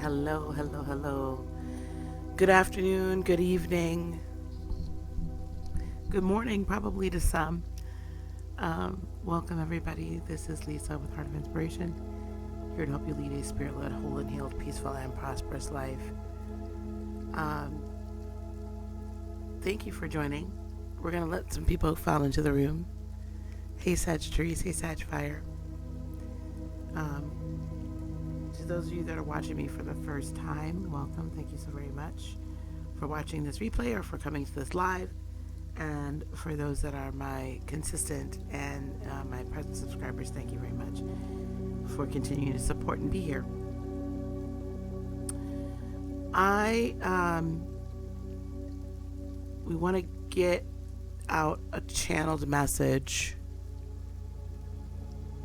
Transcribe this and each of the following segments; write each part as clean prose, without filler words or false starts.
Hello, hello, hello. Good afternoon, good evening, good morning, probably to some. Welcome, everybody. This is Lisa with Heart of Inspiration, here to help you lead a spirit-led, whole and healed, peaceful, and prosperous life. Thank you for joining. We're going to let some people file into the room. Hey, Sagittarius. Hey, Sag Fire. To those of you that are watching me for the first time, welcome. Thank you so very much for watching this replay or for coming to this live. And for those that are my consistent and my present subscribers, thank you very much for continuing to support and be here. We want to get out a channeled message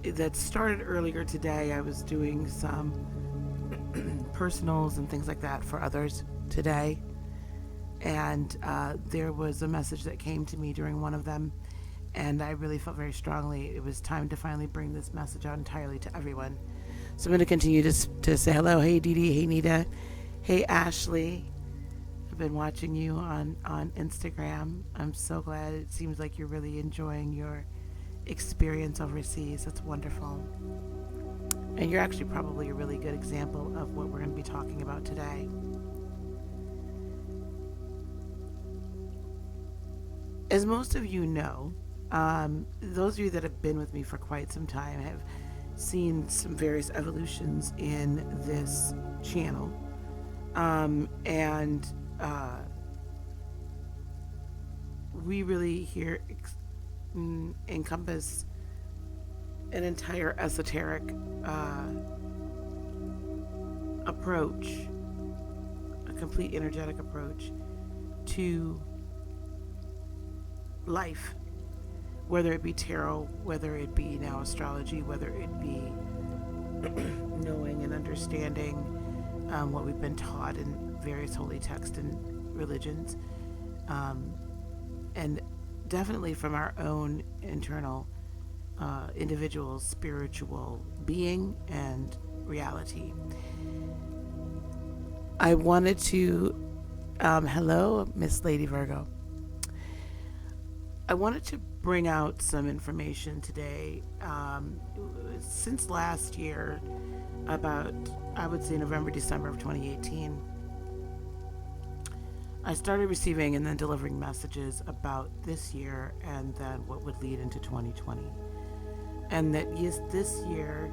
that started earlier today. I was doing some personals and things like that for others today, and there was a message that came to me during one of them, and I really felt very strongly it was time to finally bring this message out entirely to everyone. So I'm going to continue to say hello. Hey Dee Dee, hey Nita, hey Ashley. I've been watching you on Instagram. I'm so glad. It seems like you're really enjoying your experience overseas. That's wonderful. And you're actually probably a really good example of what we're going to be talking about today. As most of you know, those of you that have been with me for quite some time have seen some various evolutions in this channel. We really here encompass an entire esoteric approach, a complete energetic approach to life, whether it be tarot, whether it be now astrology, whether it be knowing and understanding what we've been taught in various holy texts and religions, and definitely from our own internal individual spiritual being and reality. I wanted to, hello, Miss Lady Virgo. I wanted to bring out some information today. Since last year, about, I would say November, December of 2018, I started receiving and then delivering messages about this year and then what would lead into 2020. And that yes, this year,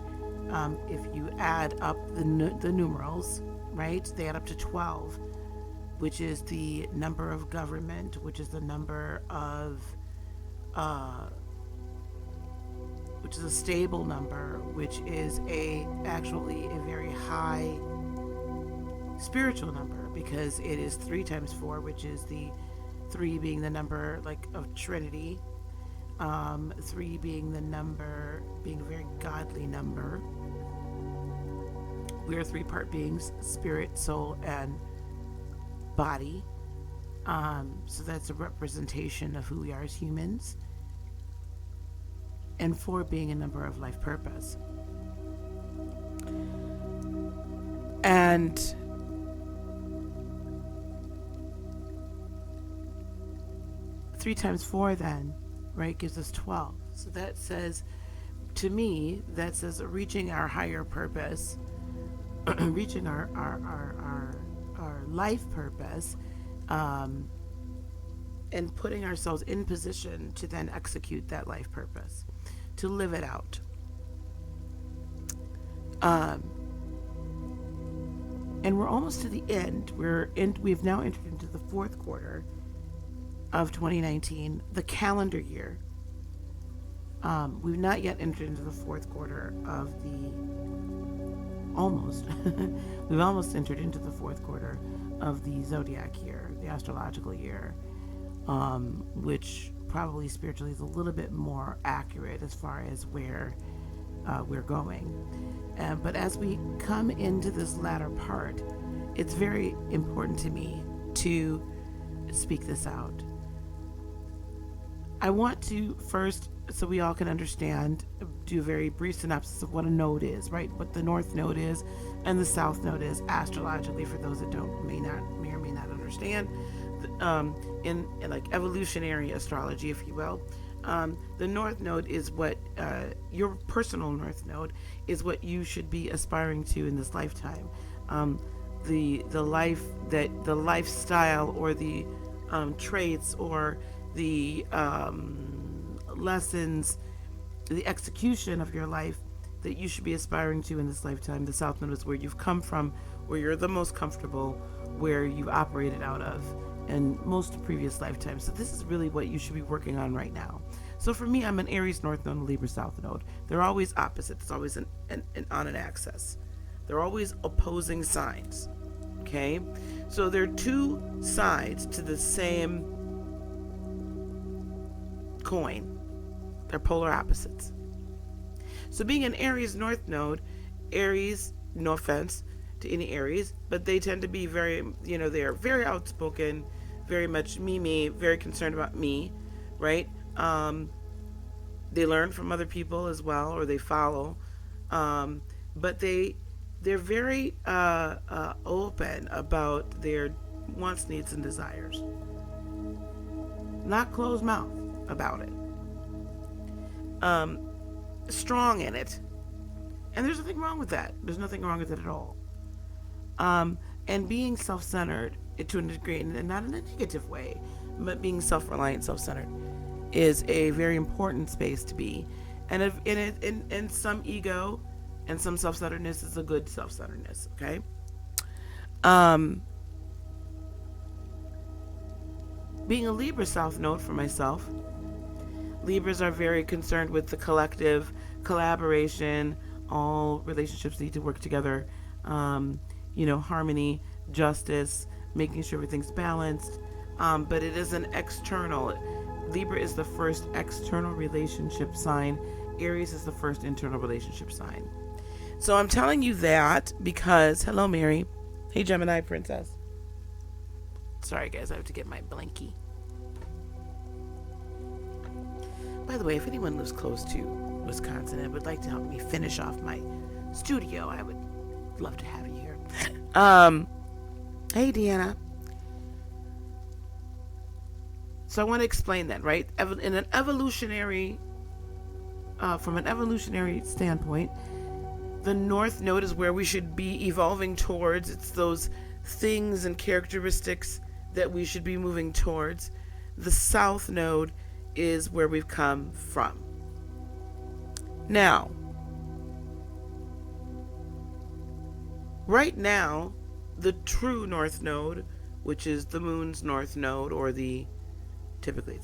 if you add up the numerals, right, they add up to 12, which is the number of government, which is the number of, which is a stable number, which is actually a very high spiritual number, because it is 3 times 4, which is the 3 being the number like of Trinity, 3 being the number, being a very godly number. We are 3-part beings: spirit, soul, and body. So that's a representation of who we are as humans. And 4 being a number of life purpose. And three times 4 then, right, gives us 12. So that says, to me, that says reaching our higher purpose, reaching our life purpose, and putting ourselves in position to then execute that life purpose, to live it out. And we're almost to the end. We've now entered into the 4th quarter of 2019, the calendar year. We've not yet entered into the 4th quarter of we've almost entered into the 4th quarter of the zodiac year, the astrological year, which probably spiritually is a little bit more accurate as far as where we're going. But as we come into this latter part, it's very important to me to speak this out. I want to first so we all can understand, do a very brief synopsis of what a node is, right? What the north node is and the south node is astrologically, for those that may or may not understand. In like evolutionary astrology, if you will, the north node is what your personal north node is what you should be aspiring to in this lifetime. The lifestyle or the traits or the lessons, the execution of your life that you should be aspiring to in this lifetime. The south node is where you've come from, where you're the most comfortable, where you've operated out of in most previous lifetimes. So this is really what you should be working on right now. So for me, I'm an Aries north node and a Libra south node. They're always opposite. It's always on an axis. They're always opposing signs. Okay? So they're two sides to the same coin. They're polar opposites. So being an Aries north node, Aries, no offense to any Aries, but they tend to be very, they are very outspoken, very much me, very concerned about me, right? They learn from other people as well, or they follow, but they're very open about their wants, needs, and desires. Not closed mouth about it. Strong in it, and there's nothing wrong with that. There's nothing wrong with it at all. And being self-centered to a degree, and not in a negative way, but being self-reliant, self-centered, is a very important space to be. And if in some ego and some self-centeredness is a good self-centeredness. Okay. Being a Libra south node for myself, Libras are very concerned with the collective, collaboration. All relationships need to work together. Harmony, justice, making sure everything's balanced. But it is an external. Libra is the first external relationship sign. Aries is the first internal relationship sign. So I'm telling you that because, hello, Mary. Hey, Gemini princess. Sorry, guys, I have to get my blankie. By the way, if anyone lives close to Wisconsin and would like to help me finish off my studio, I would love to have you here. Hey, Deanna. So I want to explain that, right? In an evolutionary, from an evolutionary standpoint, the North Node is where we should be evolving towards. It's those things and characteristics that we should be moving towards. The South Node is where we've come from. Now, right now, the true North Node, which is the Moon's North Node, or typically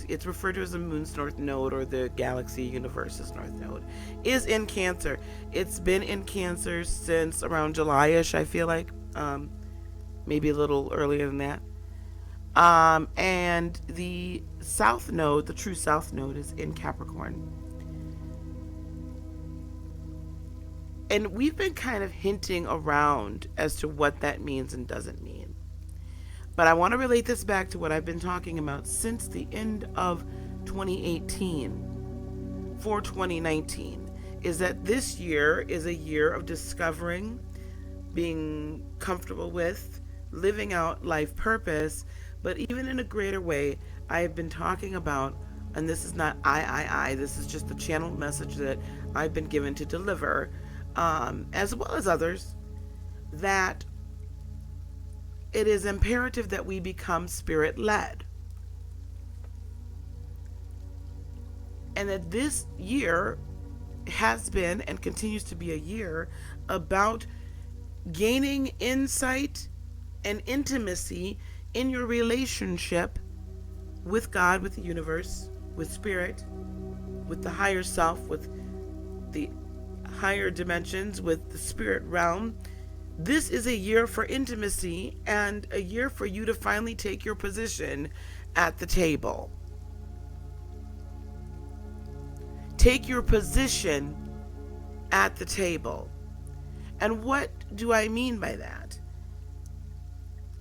it's referred to as the Moon's North Node or the Galaxy Universe's North Node, is in Cancer. It's been in Cancer since around July-ish, I feel like, maybe a little earlier than that. And the South Node, the true South Node, is in Capricorn. And we've been kind of hinting around as to what that means and doesn't mean. But I want to relate this back to what I've been talking about since the end of 2018 for 2019, is that this year is a year of discovering, being comfortable with, living out life purpose, but even in a greater way. I have been talking about, and this is not this is just the channeled message that I've been given to deliver, as well as others, that it is imperative that we become spirit-led. And that this year has been and continues to be a year about gaining insight and intimacy in your relationship with God, with the universe, with spirit, with the higher self, with the higher dimensions, with the spirit realm. This is a year for intimacy and a year for you to finally take your position at the table. Take your position at the table. And what do I mean by that?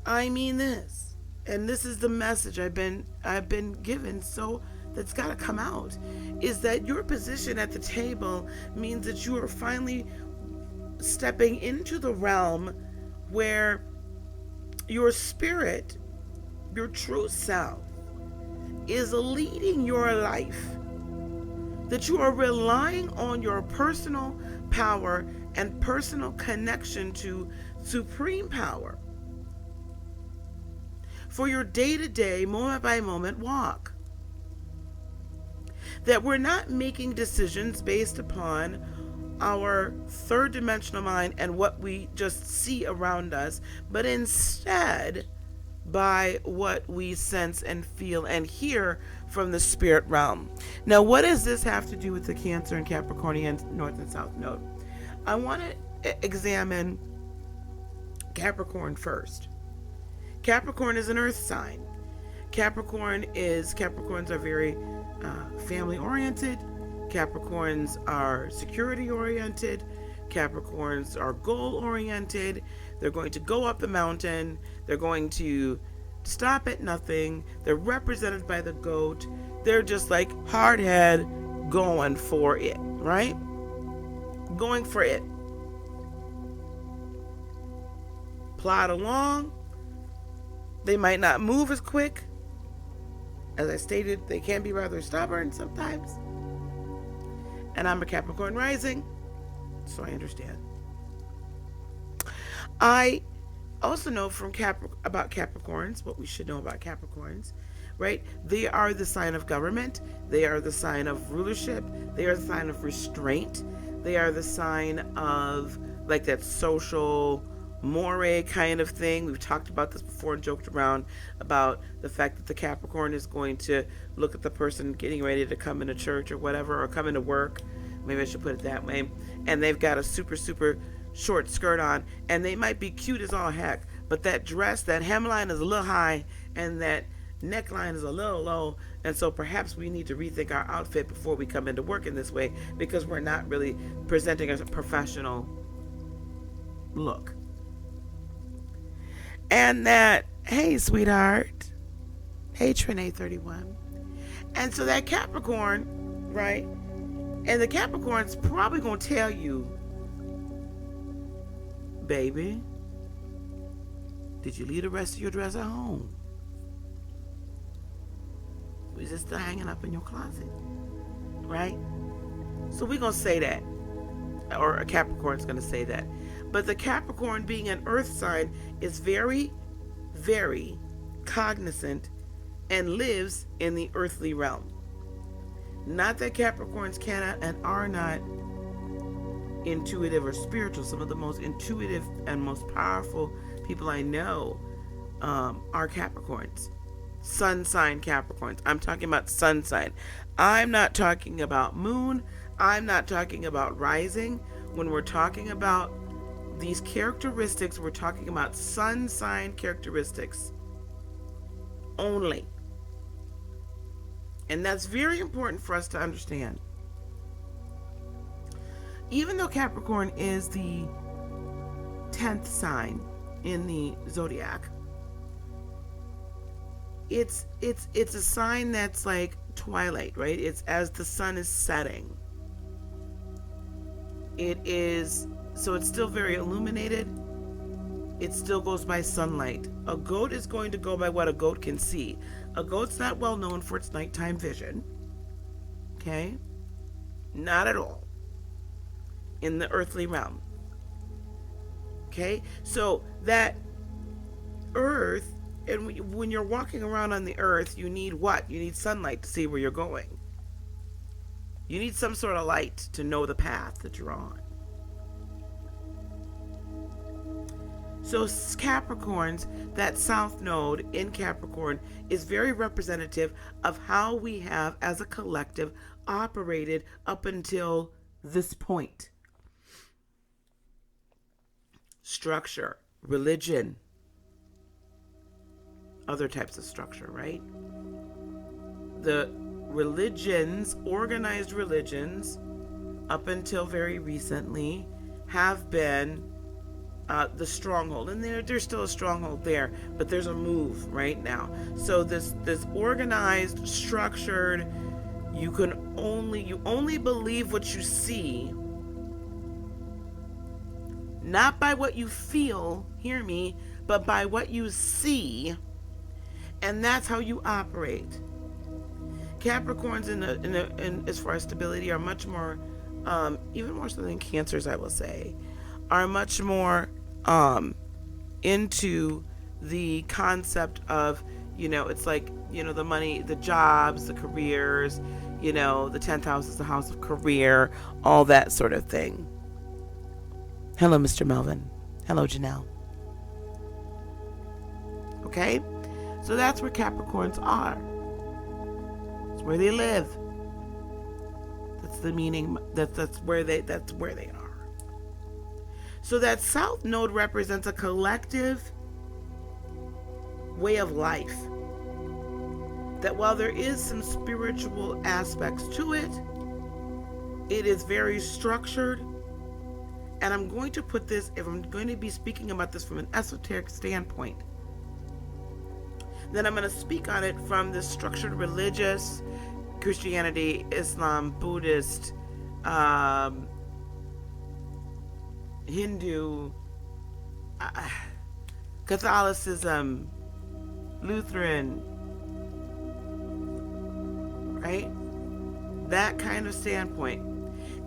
I mean this. And this is the message I've been given so that's got to come out is that your position at the table means that you are finally stepping into the realm where your spirit, your true self, is leading your life. That you are relying on your personal power and personal connection to supreme power for your day-to-day, moment-by-moment walk. That we're not making decisions based upon our third dimensional mind and what we just see around us, but instead by what we sense and feel and hear from the spirit realm. Now, what does this have to do with the Cancer and Capricornian North and South Node? I want to examine Capricorn first. Capricorn is an earth sign. Capricorns are very family oriented. Capricorns are security oriented. Capricorns are goal oriented. They're going to go up the mountain. They're going to stop at nothing. They're represented by the goat. They're just like hard head going for it, right? Going for it. Plod along. They might not move as quick. As I stated, they can be rather stubborn sometimes. And I'm a Capricorn rising, so I understand. I also know from about Capricorns, what we should know about Capricorns, right? They are the sign of government. They are the sign of rulership. They are the sign of restraint. They are the sign of like that social moire kind of thing. We've talked about this before and joked around about the fact that the Capricorn is going to look at the person getting ready to come into church or whatever, or come into work. Maybe I should put it that way. And they've got a super, super short skirt on, and they might be cute as all heck, but that dress, that hemline is a little high, and that neckline is a little low, and so perhaps we need to rethink our outfit before we come into work in this way, because we're not really presenting as a professional look. And that, hey, sweetheart. Hey, Trinae 31. And so that Capricorn, right? And the Capricorn's probably going to tell you, baby, did you leave the rest of your dress at home? Was it still hanging up in your closet? Right? So we're going to say that. Or a Capricorn's going to say that. But the Capricorn, being an earth sign, is very, very cognizant and lives in the earthly realm. Not that Capricorns cannot and are not intuitive or spiritual. Some of the most intuitive and most powerful people I know are Capricorns. Sun sign Capricorns. I'm talking about sun sign. I'm not talking about moon. I'm not talking about rising. When we're talking about these characteristics, we're talking about sun sign characteristics only. And that's very important for us to understand. Even though Capricorn is the 10th sign in the zodiac, it's a sign that's like twilight, right? It's as the sun is setting. So it's still very illuminated. It still goes by sunlight. A goat is going to go by what a goat can see. A goat's not well known for its nighttime vision. Okay? Not at all. In the earthly realm. Okay? So that earth, and when you're walking around on the earth, you need what? You need sunlight to see where you're going. You need some sort of light to know the path that you're on. So Capricorns, that south node in Capricorn, is very representative of how we have as a collective operated up until this point. Structure, religion, other types of structure, right? The religions, organized religions, up until very recently, have been the stronghold, and there's still a stronghold there, but there's a move right now. So this organized, structured, you only believe what you see, not by what you feel, hear me, but by what you see, and that's how you operate. Capricorns in as far as stability are much more, even more so than Cancers, I will say, are much more into the concept of, it's like, the money, the jobs, the careers, the 10th house is the house of career, all that sort of thing. Hello, Mr. Melvin. Hello, Janelle. Okay? So that's where Capricorns are. It's where they live. That's the meaning. That's where they are. So that South Node represents a collective way of life. That while there is some spiritual aspects to it, it is very structured. And I'm going to put this, if I'm going to be speaking about this from an esoteric standpoint, then I'm going to speak on it from the structured religious, Christianity, Islam, Buddhist, Hindu, Catholicism, Lutheran, right? That kind of standpoint.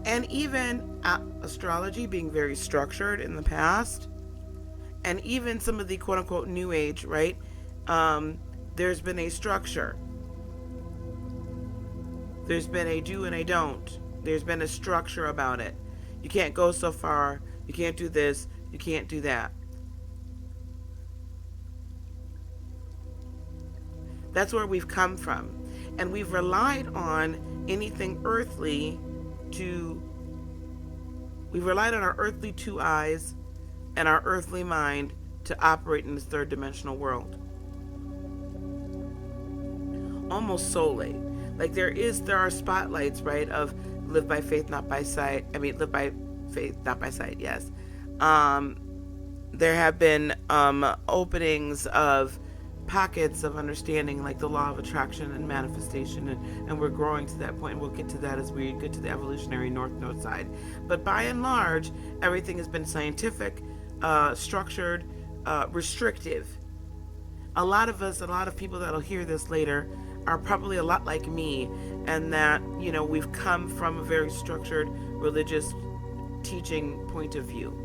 And even astrology being very structured in the past, and even some of the quote-unquote New Age, right? There's been a structure. There's been a do and a don't. There's been a structure about it. You can't go so far. You can't do this. You can't do that. That's where we've come from. And we've relied on anything earthly we've relied on our earthly two eyes and our earthly mind to operate in this third dimensional world. Almost solely. Like there are spotlights, right, of live by faith, not by sight. Live by faith, not by sight, yes. There have been openings of pockets of understanding, like the law of attraction and manifestation, and we're growing to that point, and we'll get to that as we get to the evolutionary North Node side. But by and large, everything has been scientific, structured, restrictive. A lot of people that'll hear this later are probably a lot like me, and that, we've come from a very structured religious teaching point of view.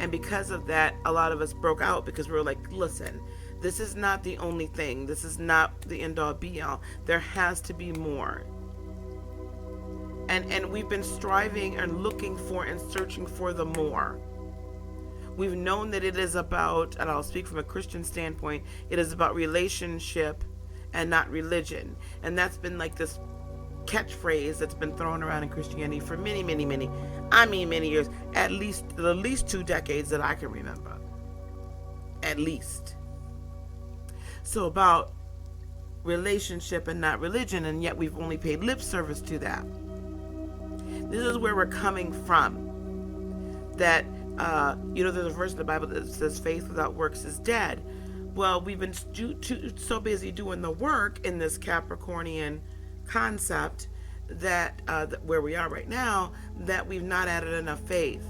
And because of that, a lot of us broke out because we were like, listen, this is not the only thing. This is not the end all be all. There has to be more. And we've been striving and looking for and searching for the more. We've known that it is about, and I'll speak from a Christian standpoint, it is about relationship and not religion. And that's been like this catchphrase that's been thrown around in Christianity for many years, at least 2 decades that I can remember. At least. So about relationship and not religion, and yet we've only paid lip service to that. This is where we're coming from. That, there's a verse in the Bible that says faith without works is dead. Well, we've been so busy doing the work in this Capricornian concept that where we are right now, that we've not added enough faith.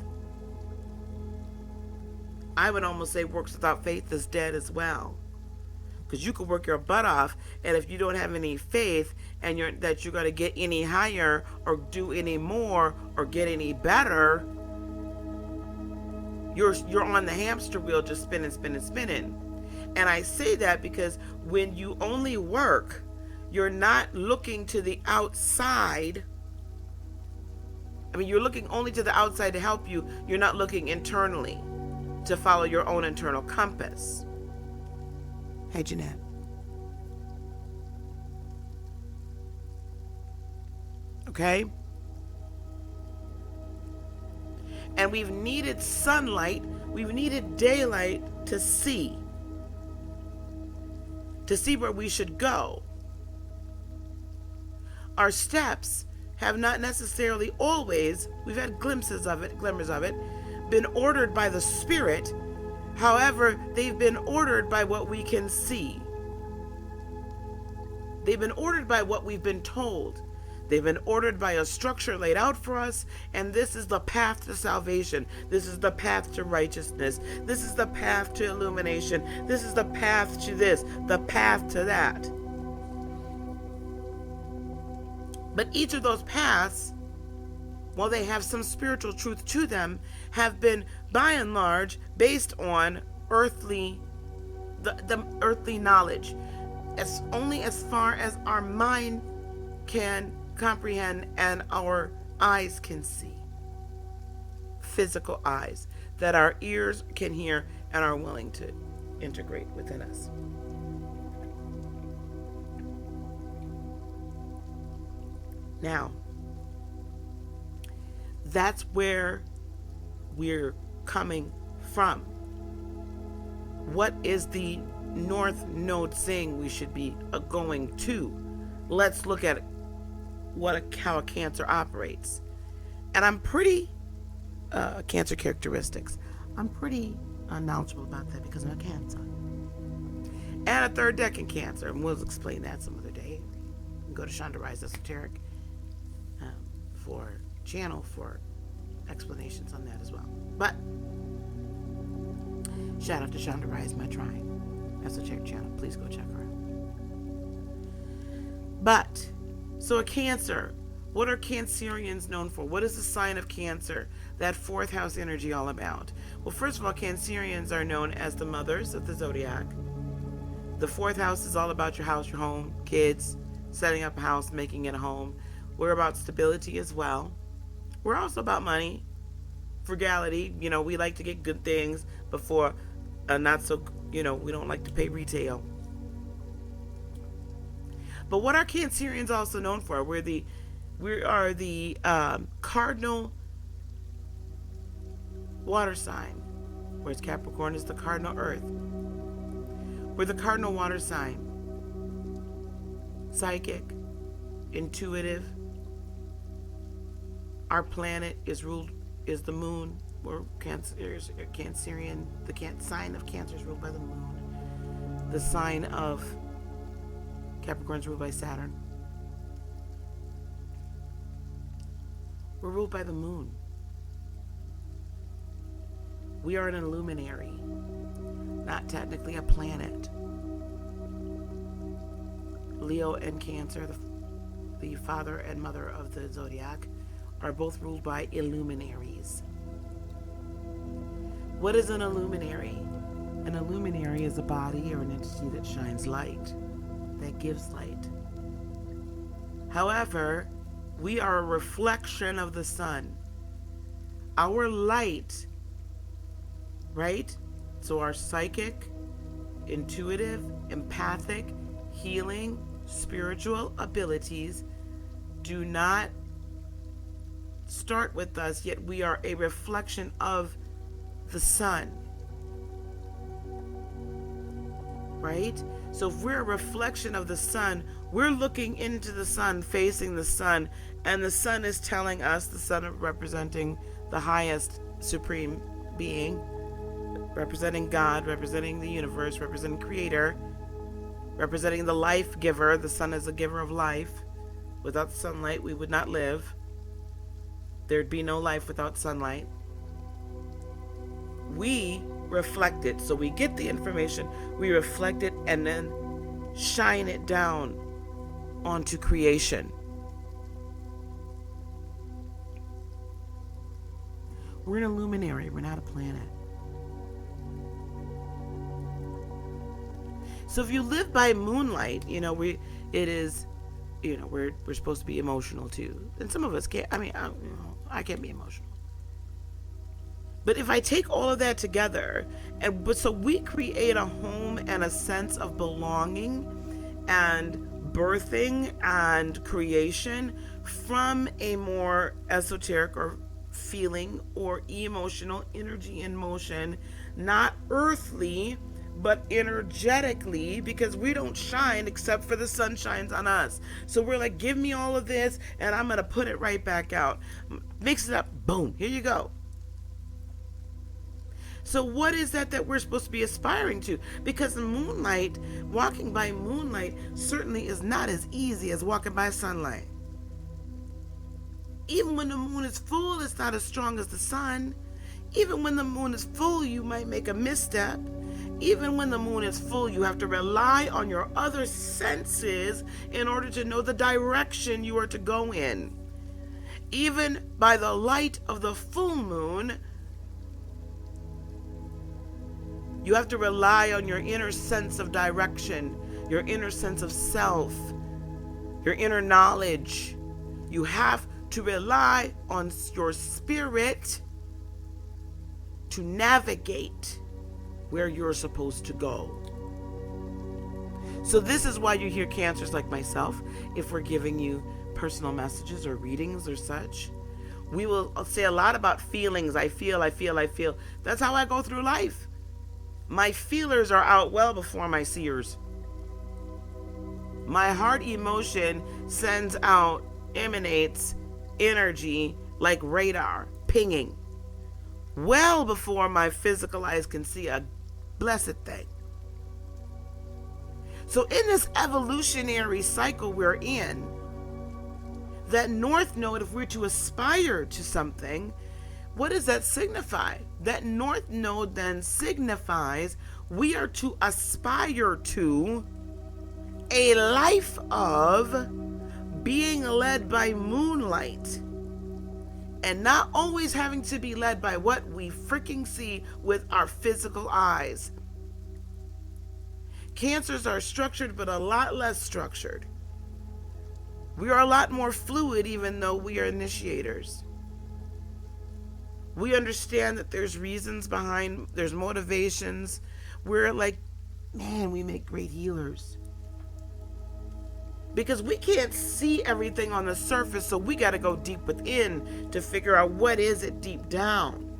I would almost say works without faith is dead as well. Because you could work your butt off, and if you don't have any faith and you're going to get any higher or do any more or get any better, you're on the hamster wheel just spinning. And I say that because when you only work, you're not looking to the outside. You're looking only to the outside to help you. You're not looking internally to follow your own internal compass. Hey, Jeanette. Okay? And we've needed sunlight, we've needed daylight to see where we should go. Our steps have not necessarily always, we've had glimmers of it, been ordered by the Spirit. However, they've been ordered by what we can see. They've been ordered by what we've been told. They've been ordered by a structure laid out for us, and this is the path to salvation. This is the path to righteousness. This is the path to illumination. This is the path to this, the path to that. But each of those paths, while they have some spiritual truth to them, have been, by and large, based on earthly, the earthly knowledge. As only as far as our mind can comprehend and our eyes can see. Physical eyes that our ears can hear and are willing to integrate within us. Now, that's where we're coming from. What is the North Node saying we should be going to? Let's look at how a Cancer operates. And I'm pretty, Cancer characteristics, I'm pretty knowledgeable about that because I'm a Cancer. And a third deck in Cancer, and we'll explain that some other day. You can go to Shonda Rhimes Esoteric for explanations on that as well. But shout out to Shonda Rhimes, my tribe. Esoteric channel. Please go check her out. But, so a Cancer, what are Cancerians known for? What is the sign of Cancer? That fourth house energy all about? Well, first of all, Cancerians are known as the mothers of the zodiac. The fourth house is all about your house, your home, kids, setting up a house, making it a home. We're about stability as well. We're also about money, frugality. You know, we like to get good things before not so, we don't like to pay retail. But what are Cancerians also known for? We are the cardinal water sign, whereas Capricorn is the cardinal earth. We're the cardinal water sign. Psychic, intuitive. Our planet is the moon. We're Cancerian. The sign of Cancer is ruled by the moon. The sign of Capricorn is ruled by Saturn. We're ruled by the moon. We are an illuminary, not technically a planet. Leo and Cancer, the father and mother of the zodiac, are both ruled by illuminaries. What is an illuminary? An illuminary is a body or an entity that shines light, that gives light. However, we are a reflection of the sun. Our light, right? So our psychic, intuitive, empathic, healing, spiritual abilities do not start with us, yet we are a reflection of the sun. Right? So if we're a reflection of the sun, we're looking into the sun, facing the sun, and the sun is telling us, the sun representing the highest supreme being, representing God, representing the universe, representing Creator, representing the life giver. The sun is a giver of life. Without sunlight, we would not live. There'd be no life without sunlight. We reflect it. So we get the information, we reflect it, and then shine it down onto creation. We're an illuminary. We're not a planet. So if you live by moonlight, we're supposed to be emotional too. And some of us can't. I can't be emotional. But if I take all of that together, so we create a home and a sense of belonging and birthing and creation from a more esoteric or feeling or emotional energy in motion, not earthly, but energetically, because we don't shine except for the sun shines on us. So we're like, give me all of this and I'm going to put it right back out. Mix it up. Boom. Here you go. So what is that we're supposed to be aspiring to? Because the moonlight, walking by moonlight, certainly is not as easy as walking by sunlight. Even when the moon is full, it's not as strong as the sun. Even when the moon is full, you might make a misstep. Even when the moon is full, you have to rely on your other senses in order to know the direction you are to go in. Even by the light of the full moon, you have to rely on your inner sense of direction, your inner sense of self, your inner knowledge. You have to rely on your spirit to navigate where you're supposed to go. So this is why you hear Cancers like myself, if we're giving you personal messages or readings or such, we will say a lot about feelings. I feel. That's how I go through life. My feelers are out well before my seers. My heart emotion sends out, emanates energy like radar, pinging, well before my physical eyes can see a blessed thing. So in this evolutionary cycle we're in, that north node, if we're to aspire to something, what does that signify? That north node then signifies we are to aspire to a life of being led by moonlight and not always having to be led by what we freaking see with our physical eyes. Cancers are structured, but a lot less structured. We are a lot more fluid, even though we are initiators. We understand that there's reasons behind, there's motivations. We're like, man, we make great healers. Because we can't see everything on the surface, so we got to go deep within to figure out what is it deep down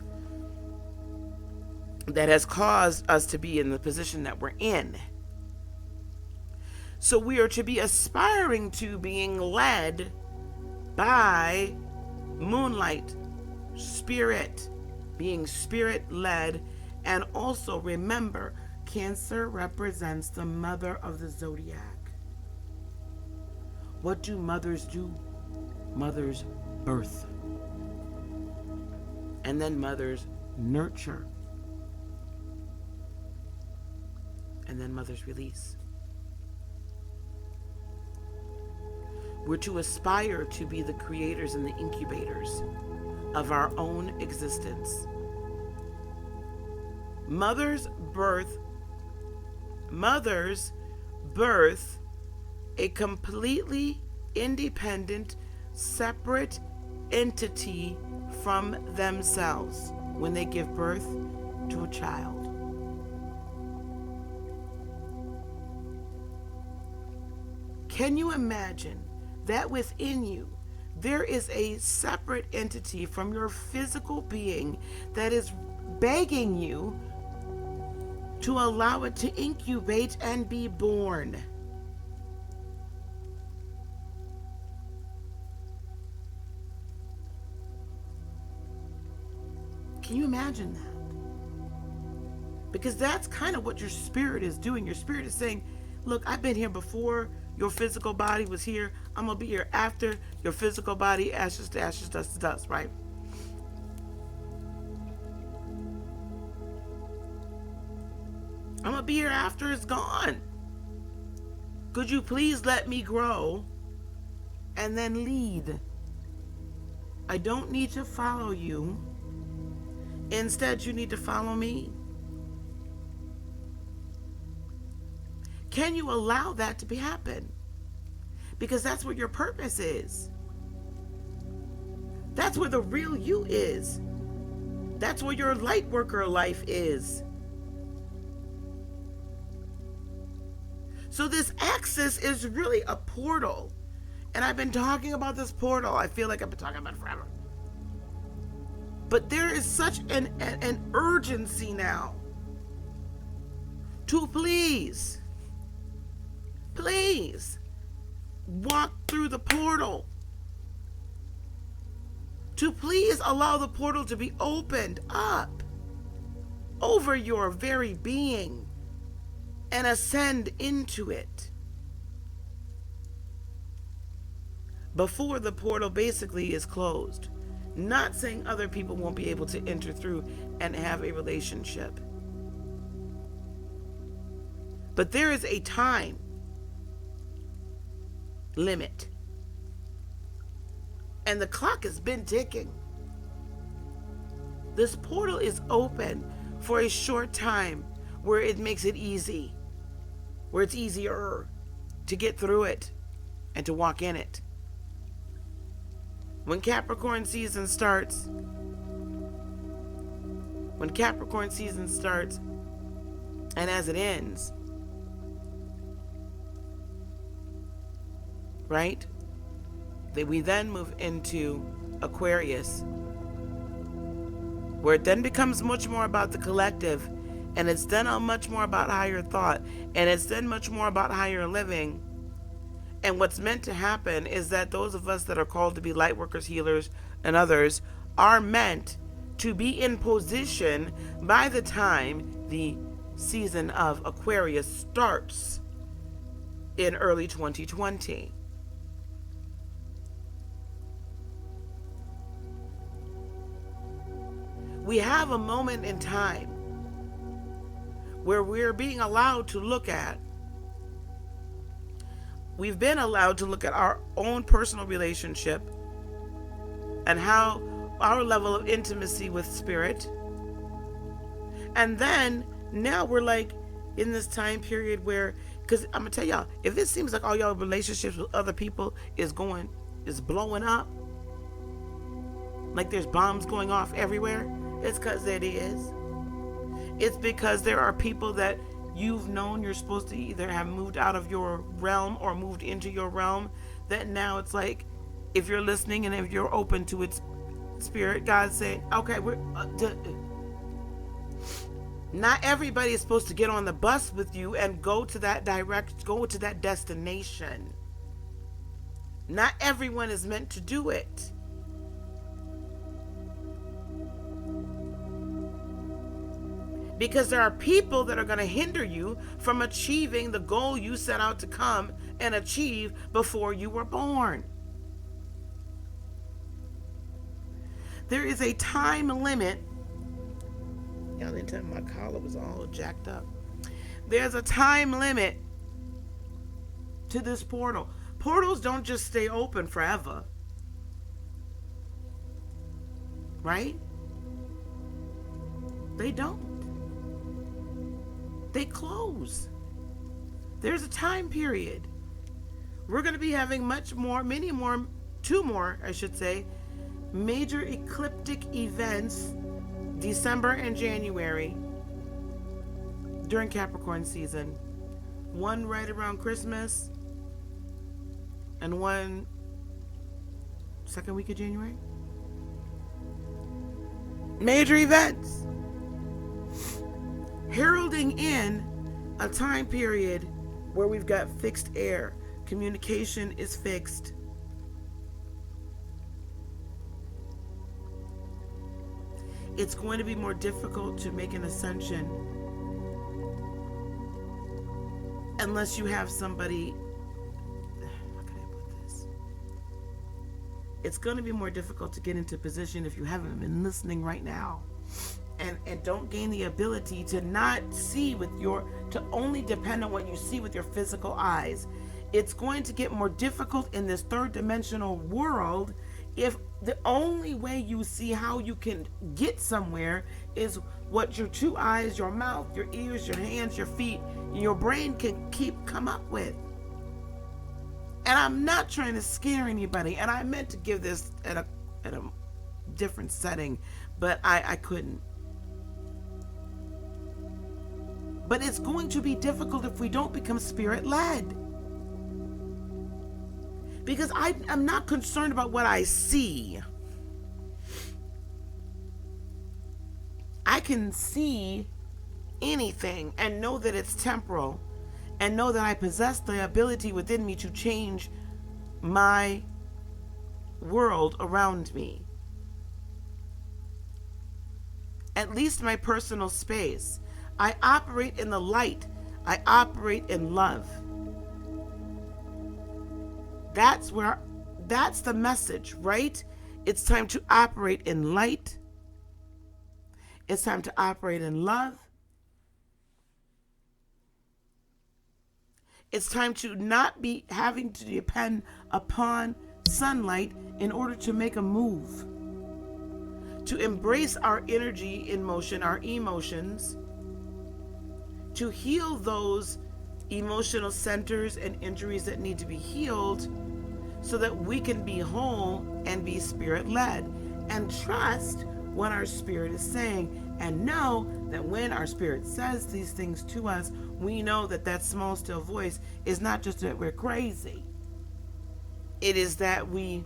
that has caused us to be in the position that we're in. So we are to be aspiring to being led by moonlight, spirit, being spirit led. And also remember, Cancer represents the mother of the zodiac. What do mothers do? Mothers birth. And then mothers nurture. And then mothers release. We're to aspire to be the creators and the incubators of our own existence. Mothers birth a completely independent, separate entity from themselves when they give birth to a child. Can you imagine that within you there is a separate entity from your physical being that is begging you to allow it to incubate and be born? Can you imagine that? Because that's kind of what your spirit is doing. Your spirit is saying, look, I've been here before your physical body was here. I'm going to be here after your physical body, ashes to ashes, dust to dust, right? I'm going to be here after it's gone. Could you please let me grow and then lead? I don't need to follow you. Instead, you need to follow me. Can you allow that to happen? Because that's where your purpose is. That's where the real you is. That's where your light worker life is. So this axis is really a portal. And I've been talking about this portal. I feel like I've been talking about it forever. But there is such an urgency now to please walk through the portal. To please allow the portal to be opened up. over your very being and ascend into it before the portal basically is closed. Not saying other people won't be able to enter through and have a relationship. But there is a time limit. And the clock has been ticking. This portal is open for a short time where it makes it easy, where it's easier to get through it and to walk in it. When Capricorn season starts, and as it ends, right? We then move into Aquarius, where it then becomes much more about the collective, and it's then much more about higher thought, and it's then much more about higher living. And what's meant to happen is that those of us that are called to be light workers, healers, and others are meant to be in position by the time the season of Aquarius starts in early 2020. We have a moment in time where we're being allowed to look at, we've been allowed to look at our own personal relationship and how our level of intimacy with spirit. And then now we're like in this time period where, because I'm gonna tell y'all, if it seems like all y'all relationships with other people is blowing up, like there's bombs going off everywhere, it's because it is. It's because there are people that you've known you're supposed to either have moved out of your realm or moved into your realm, that now it's like, if you're listening and if you're open to its spirit, God's saying, okay, not everybody is supposed to get on the bus with you and go to that destination. Not everyone is meant to do it. Because there are people that are going to hinder you from achieving the goal you set out to come and achieve before you were born. There is a time limit. Y'all didn't tell me my collar was all jacked up. There's a time limit to this portal. Portals don't just stay open forever. Right? They don't. They close. There's a time period. We're going to be having two more, major ecliptic events, December and January, during Capricorn season. One right around Christmas, and one second week of January. Major events. Heralding in a time period where we've got fixed air. Communication is fixed. It's going to be more difficult to make an ascension unless you have somebody. How can I put this? It's going to be more difficult to get into position if you haven't been listening right now. And don't gain the ability to not see to only depend on what you see with your physical eyes. It's going to get more difficult in this third dimensional world if the only way you see how you can get somewhere is what your two eyes, your mouth, your ears, your hands, your feet, and your brain can come up with. And I'm not trying to scare anybody, and I meant to give this at a different setting, but I couldn't. But it's going to be difficult if we don't become spirit-led. Because I'm not concerned about what I see. I can see anything and know that it's temporal, and know that I possess the ability within me to change my world around me. at least my personal space. I operate in the light. I operate in love. That's the message, right? It's time to operate in light. It's time to operate in love. It's time to not be having to depend upon sunlight in order to make a move. To embrace our energy in motion, our emotions, to heal those emotional centers and injuries that need to be healed so that we can be whole and be spirit-led and trust what our spirit is saying, and know that when our spirit says these things to us, we know that that small still voice is not just that we're crazy. It is that we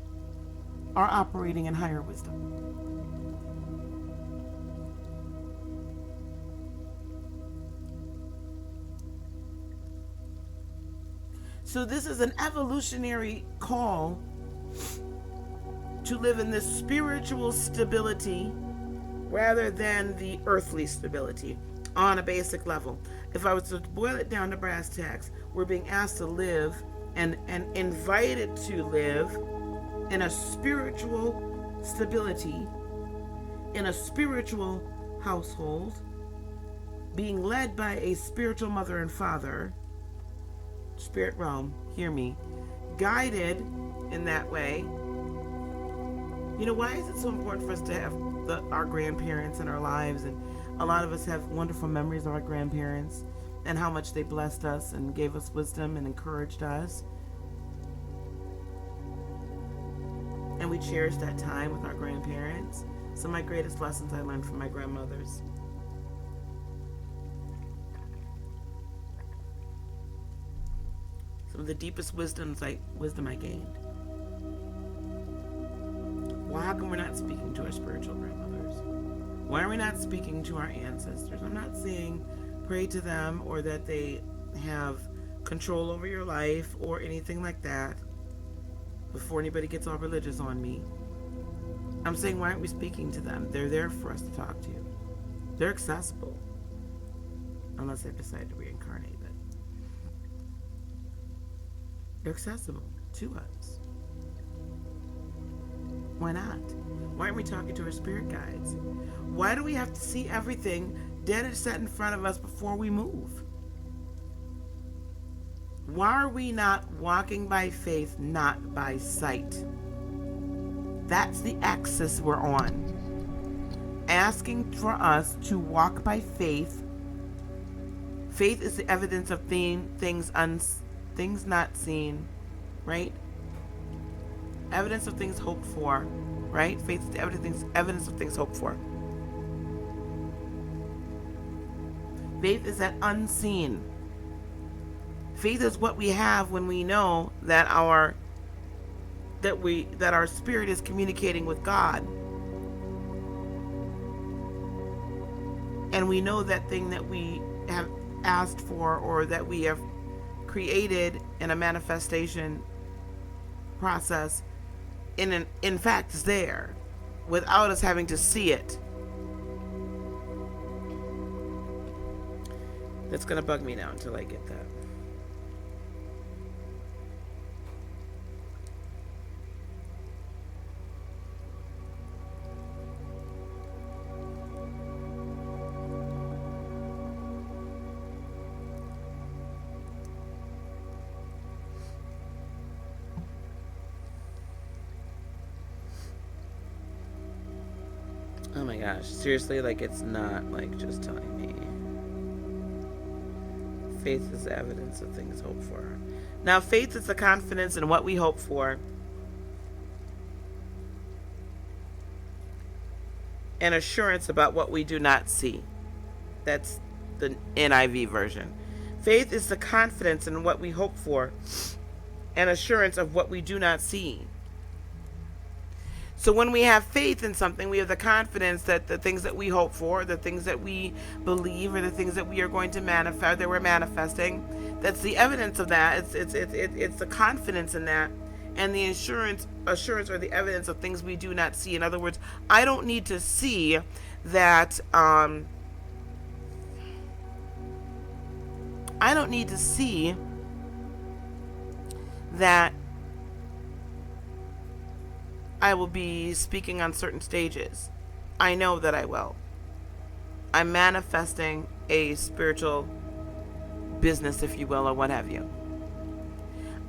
are operating in higher wisdom. So this is an evolutionary call to live in this spiritual stability rather than the earthly stability on a basic level. If I was to boil it down to brass tacks, we're being asked to live and invited to live in a spiritual stability, in a spiritual household, being led by a spiritual mother and father, spirit realm, hear me, guided in that way. You know, why is it so important for us to have our grandparents in our lives? And a lot of us have wonderful memories of our grandparents and how much they blessed us and gave us wisdom and encouraged us. And we cherish that time with our grandparents. Some of my greatest lessons I learned from my grandmothers. Some of the deepest wisdom I gained. Well, how come we're not speaking to our spiritual grandmothers? Why are we not speaking to our ancestors? I'm not saying pray to them or that they have control over your life or anything like that before anybody gets all religious on me. I'm saying, why aren't we speaking to them? They're there for us to talk to. They're accessible. Unless they've decided to reincarnate, but they're accessible to us. Why not? Why aren't we talking to our spirit guides? Why do we have to see everything dead and set in front of us before we move? Why are we not walking by faith, not by sight? That's the axis we're on. Asking for us to walk by faith. Faith is the evidence of things not seen, right? Evidence of things hoped for, right? Faith is the evidence of things hoped for. Faith is that unseen. Faith is what we have when we know that our spirit is communicating with God. And we know that thing that we have asked for or that we have created in a manifestation process in fact is there without us having to see it. That's gonna bug me now until I get that. Oh my gosh, seriously, like it's not like just telling me. Faith is the evidence of things hoped for. Now, faith is the confidence in what we hope for and assurance about what we do not see. That's the NIV version. Faith is the confidence in what we hope for and assurance of what we do not see. So when we have faith in something, we have the confidence that the things that we hope for, the things that we believe, or the things that we are going to manifest, that we're manifesting, that's the evidence of that. It's the confidence in that, and the assurance or the evidence of things we do not see. In other words, I don't need to see that, I don't need to see that I will be speaking on certain stages. I know that I will. I'm manifesting a spiritual business, if you will, or what have you.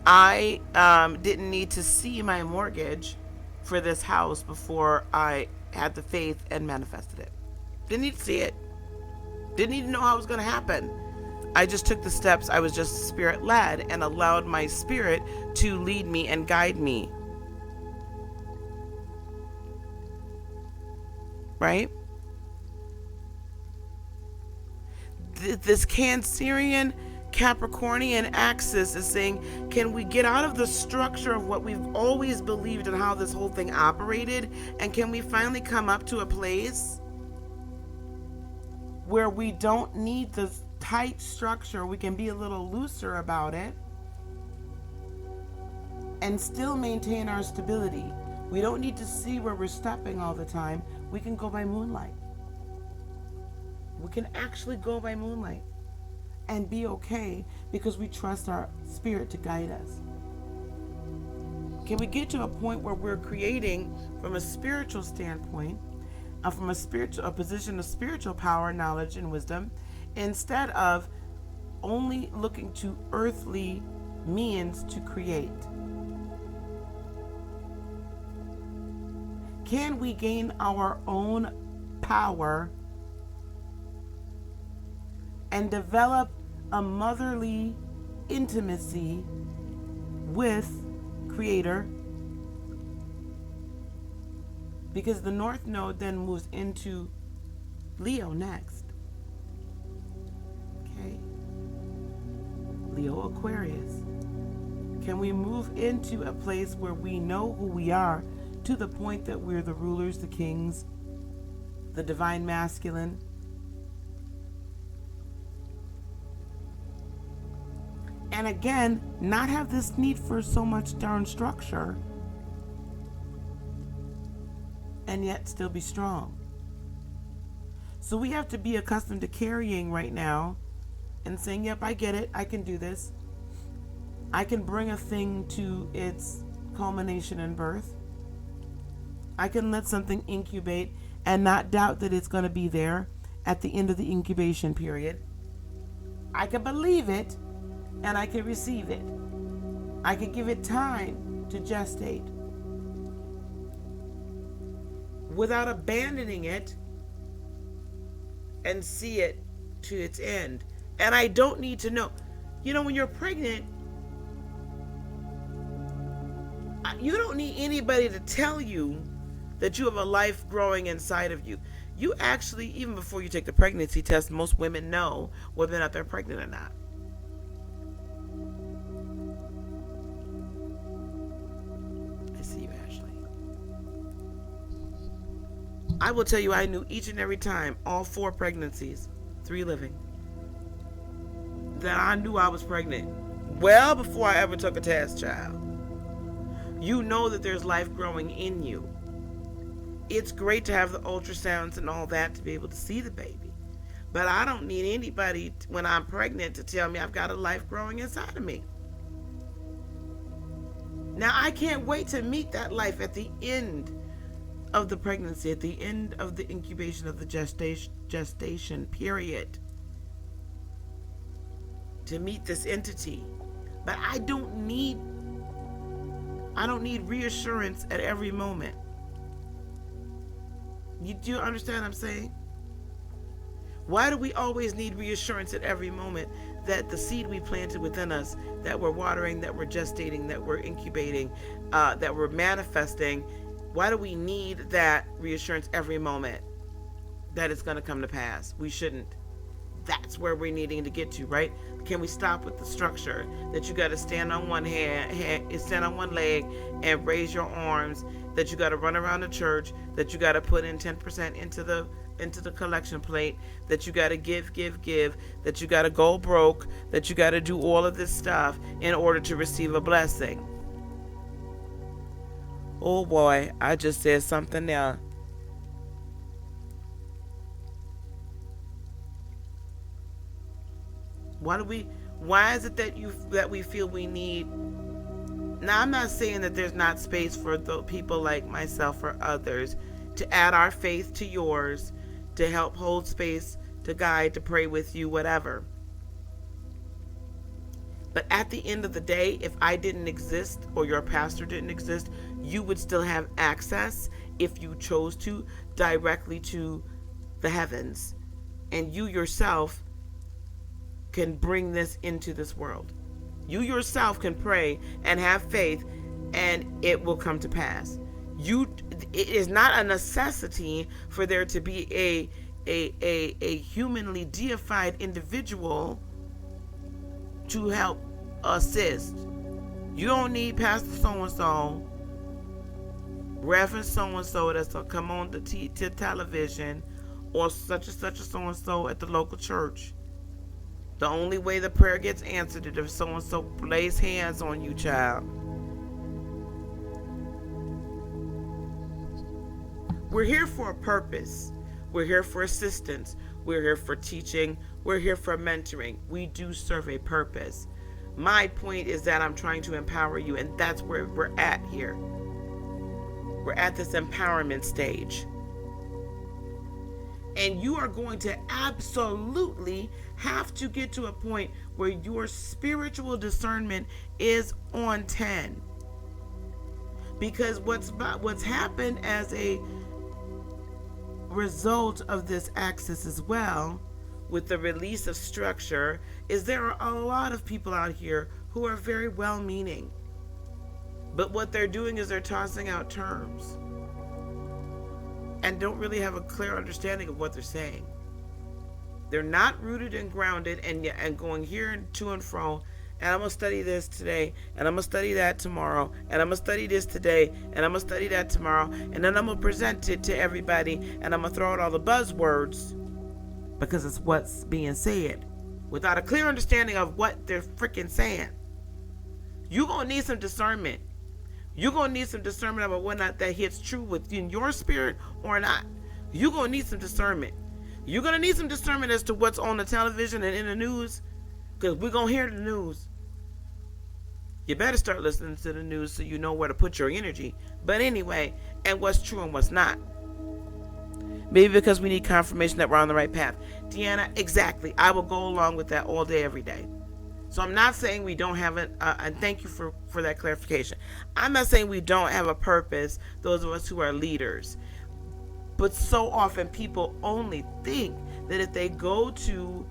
I didn't need to see my mortgage for this house before I had the faith and manifested it. Didn't need to see it. Didn't need to know how it was going to happen. I just took the steps. I was just spirit led and allowed my spirit to lead me and guide me. Right? This Cancerian Capricornian axis is saying, can we get out of the structure of what we've always believed and how this whole thing operated? And can we finally come up to a place where we don't need the tight structure? We can be a little looser about it and still maintain our stability. We don't need to see where we're stepping all the time. We can go by moonlight. We can actually go by moonlight and be okay because we trust our spirit to guide us. Can we get to a point where we're creating from a spiritual standpoint, from a position of spiritual power, knowledge, and wisdom, instead of only looking to earthly means to create? Can we gain our own power and develop a motherly intimacy with Creator? Because the North Node then moves into Leo next. Okay? Leo Aquarius. Can we move into a place where we know who we are to the point that we're the rulers, the kings, the divine masculine? And again, not have this need for so much darn structure and yet still be strong. So we have to be accustomed to carrying right now and saying, yep, I get it. I can do this. I can bring a thing to its culmination and birth. I can let something incubate and not doubt that it's going to be there at the end of the incubation period. I can believe it and I can receive it. I can give it time to gestate without abandoning it and see it to its end. And I don't need to know. You know, when you're pregnant, you don't need anybody to tell you that you have a life growing inside of you. You actually, even before you take the pregnancy test, most women know whether or not they're pregnant or not. I see you, Ashley. I will tell you, I knew each and every time, all 4 pregnancies, 3 living, that I knew I was pregnant well before I ever took a test, child. You know that there's life growing in you. It's great to have the ultrasounds and all that to be able to see the baby. But I don't need anybody when I'm pregnant to tell me I've got a life growing inside of me. Now, I can't wait to meet that life at the end of the pregnancy, at the end of the incubation of the gestation period, to meet this entity. But I don't need reassurance at every moment. Do you understand what I'm saying? Why do we always need reassurance at every moment that the seed we planted within us, that we're watering, that we're gestating, that we're incubating, that we're manifesting, why do we need that reassurance every moment that it's going to come to pass? We shouldn't. That's where we're needing to get to, right? Can we stop with the structure that you got to stand on one stand on one leg and raise your arms, that you got to run around the church, that you got to put in 10% into the collection plate, that you got to give, that you got to go broke, that you got to do all of this stuff in order to receive a blessing? Oh boy, I just said something there. Why is it that we feel we need? Now, I'm not saying that there's not space for people like myself or others to add our faith to yours, to help hold space, to guide, to pray with you, whatever. But at the end of the day, if I didn't exist or your pastor didn't exist, you would still have access, if you chose to, directly to the heavens. And you yourself can bring this into this world. You yourself can pray and have faith, and it will come to pass. It is not a necessity for there to be a humanly deified individual to help assist. You don't need Pastor so-and-so, Reverend so-and-so that's going to come on the television, or such and such a so-and-so at the local church. The only way the prayer gets answered is if so-and-so lays hands on you, child. We're here for a purpose. We're here for assistance. We're here for teaching. We're here for mentoring. We do serve a purpose. My point is that I'm trying to empower you, and that's where we're at here. We're at this empowerment stage. And you are going to absolutely have to get to a point where your spiritual discernment is on 10. Because what's happened as a result of this axis as well, with the release of structure, is there are a lot of people out here who are very well-meaning. But what they're doing is they're tossing out terms and don't really have a clear understanding of what they're saying. They're not rooted and grounded and going here and to and fro, and I'm going to study this today, and I'm going to study that tomorrow, and I'm going to study this today, and I'm going to study that tomorrow, and then I'm going to present it to everybody, and I'm going to throw out all the buzzwords because it's what's being said without a clear understanding of what they're freaking saying. You're going to need some discernment. You're going to need some discernment about whether or not that hits true within your spirit or not. You're going to need some discernment. You're going to need some discernment as to what's on the television and in the news, because we're going to hear the news. You better start listening to the news so you know where to put your energy. But anyway, and what's true and what's not. Maybe because we need confirmation that we're on the right path. Deanna, exactly. I will go along with that all day, every day. So I'm not saying we don't have and thank you for that clarification. I'm not saying we don't have a purpose, those of us who are leaders. But so often people only think that if they go to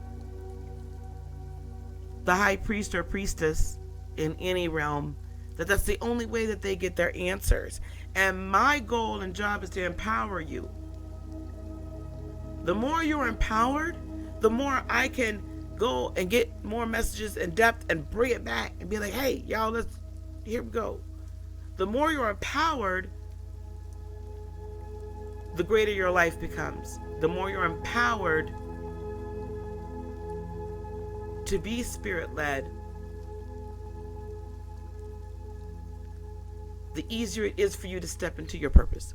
the high priest or priestess in any realm, that's the only way that they get their answers. And my goal and job is to empower you. The more you're empowered, the more I can go and get more messages in depth and bring it back and be like, hey, y'all, here we go. The more you're empowered, the greater your life becomes. The more you're empowered to be spirit-led, the easier it is for you to step into your purpose.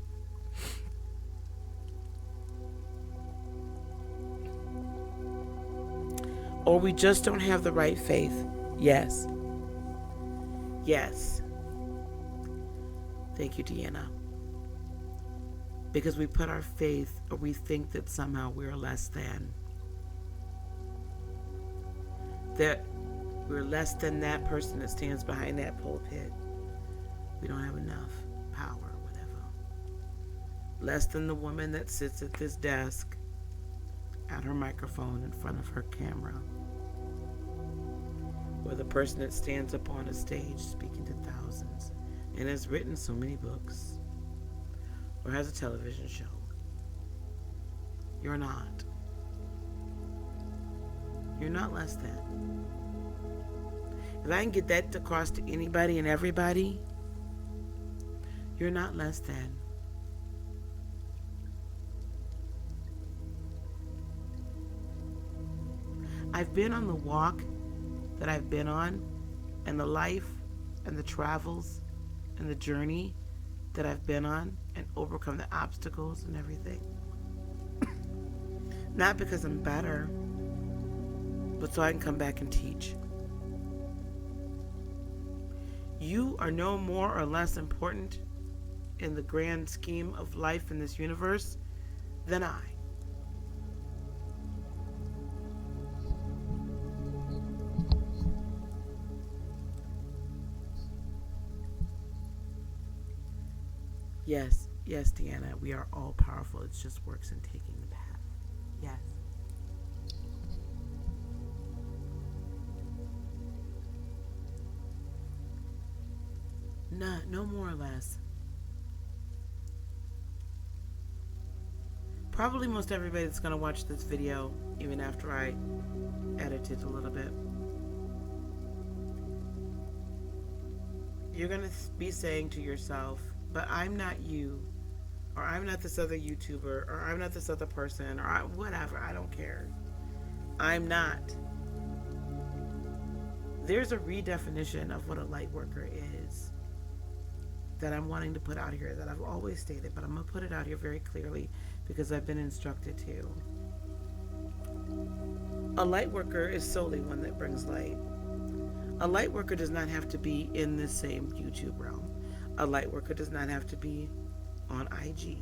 Or we just don't have the right faith. Yes. Yes. Thank you, Deanna. Because we put our faith, or we think that somehow we're less than. That we're less than that person that stands behind that pulpit. We don't have enough power, whatever. Less than the woman that sits at this desk at her microphone in front of her camera. Or the person that stands up on a stage speaking to thousands and has written so many books. Or has a television show. You're not. You're not less than. If I can get that across to anybody and everybody, you're not less than. I've been on the walk that I've been on, and the life and the travels and the journey that I've been on and overcome the obstacles and everything. Not because I'm better, but so I can come back and teach. You are no more or less important in the grand scheme of life in this universe than I. Yes, yes, Deanna, we are all powerful. It just works in taking the path. Yes. No more or less. Probably most everybody that's going to watch this video, even after I edit it a little bit, you're going to be saying to yourself, but I'm not you, or I'm not this other YouTuber, or I'm not this other person, or whatever, I don't care. I'm not. There's a redefinition of what a light worker is that I'm wanting to put out here, that I've always stated, but I'm going to put it out here very clearly because I've been instructed to. A light worker is solely one that brings light. A light worker does not have to be in the same YouTube realm. A light worker does not have to be on IG